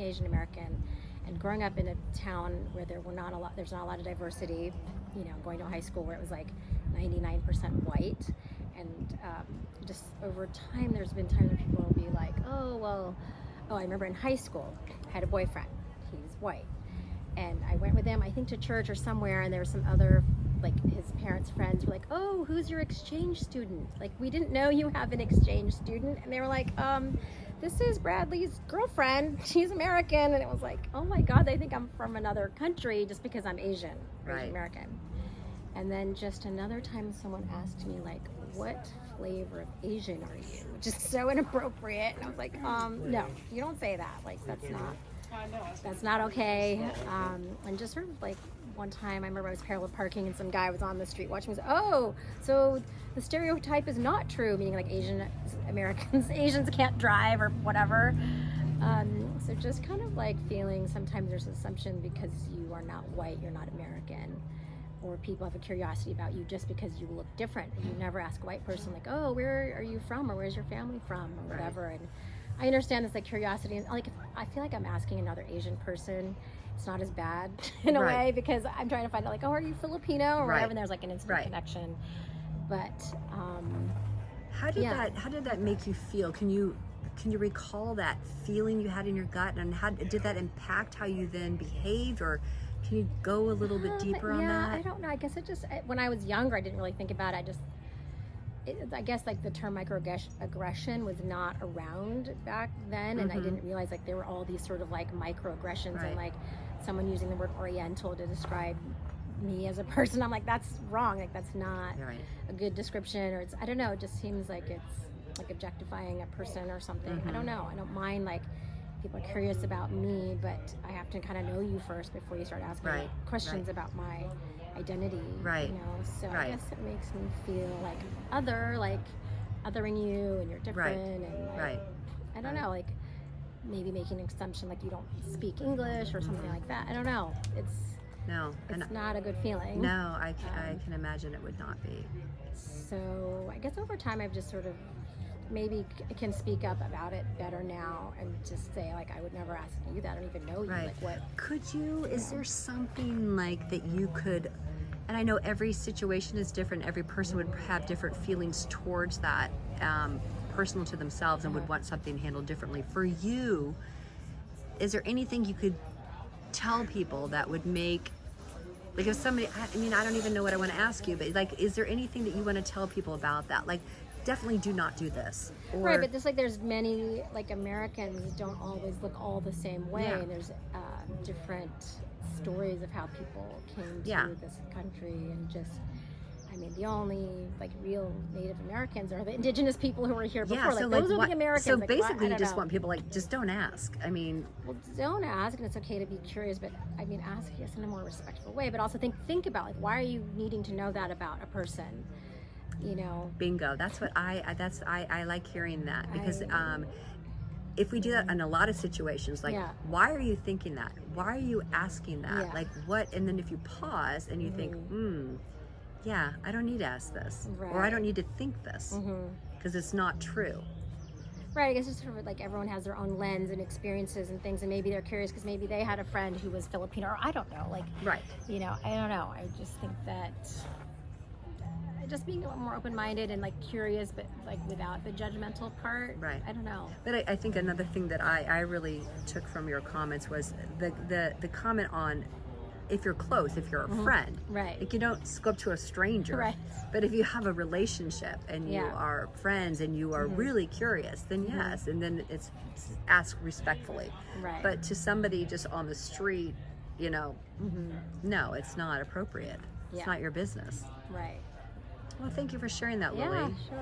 being Asian American and growing up in a town where there's not a lot of diversity, going to a high school where it was like 99% white, and just over time there's been times where people will be like, oh, I remember in high school I had a boyfriend, he's white, and I went with him, I think, to church or somewhere, and there were some other, like, his parents' friends were like, oh, who's your exchange student? Like, we didn't know you have an exchange student. And they were like, this is Bradley's girlfriend, she's American. And it was like, oh my God, they think I'm from another country just because I'm Asian, or Asian American. And then just another time someone asked me, like, what flavor of Asian are you? Which is so inappropriate. And I was like, no, you don't say that. Like, that's not okay. And just sort of like, one time I remember I was parallel parking and some guy was on the street watching me say, oh, so the stereotype is not true, meaning like Asians can't drive or whatever. So just kind of like feeling sometimes there's an assumption because you are not white, you're not American, or people have a curiosity about you just because you look different. You never ask a white person like, oh, where are you from, or where's your family from, or whatever. And I understand this like curiosity, and like if I feel like I'm asking another Asian person, it's not as bad in a way, because I'm trying to find out like, oh, are you Filipino or whatever, and there's like an instant connection. But how did that make you feel? Can you recall that feeling you had in your gut, and how did that impact how you then behaved, or can you go a little bit deeper on that? I don't know. I guess when I was younger, I didn't really think about it. I guess like the term microaggression was not around back then, and I didn't realize like there were all these sort of like microaggressions, and like someone using the word Oriental to describe me as a person. I'm like, that's wrong. Like, that's not a good description, or I don't know. It just seems like it's like objectifying a person or something. I don't know. I don't mind like people are curious about me, but I have to kind of know you first before you start asking questions about my identity, so I guess it makes me feel like othering you, and you're different, and like, I don't know, like maybe making an assumption like you don't speak English or something like that. I don't know. It's not a good feeling. No, I can imagine it would not be. So I guess over time I've just sort of maybe can speak up about it better now, and just say like, I would never ask you that. I don't even know you. Like, what could you? Is there something like that you could? And I know every situation is different. Every person would have different feelings towards that, personal to themselves, and would want something handled differently. For you, is there anything you could tell people that would make, like, if somebody, I mean, I don't even know what I want to ask you, but like, is there anything that you want to tell people about that? Like, definitely do not do this. Or, but just like there's many, like, Americans don't always look all the same way, and there's different stories of how people came to this country, and just, I mean, the only like real Native Americans are the indigenous people who were here before. So like those are the Americans. So like, basically, you just want people like, just don't ask. I mean, well, don't ask, and it's okay to be curious, but I mean, ask, yes, in a more respectful way. But also think about, like, why are you needing to know that about a person? Bingo. That's what I like hearing that, because if we do that in a lot of situations, like, why are you thinking that? Why are you asking that? Like, what? And then if you pause and you think, I don't need to ask this, or I don't need to think this, because it's not true. Right, I guess it's sort of like everyone has their own lens and experiences and things, and maybe they're curious because maybe they had a friend who was Filipino, or I don't know, like, I don't know. I just think that just being a little more open-minded and like curious, but like without the judgmental part. I don't know. But I think another thing that I really took from your comments was the comment on, if you're close, if you're a friend, like, you don't go up to a stranger, but if you have a relationship and you are friends and you are really curious, then yes, and then it's ask respectfully. But to somebody just on the street, no, it's not appropriate. It's not your business. Well, thank you for sharing that, Lillie. Sure.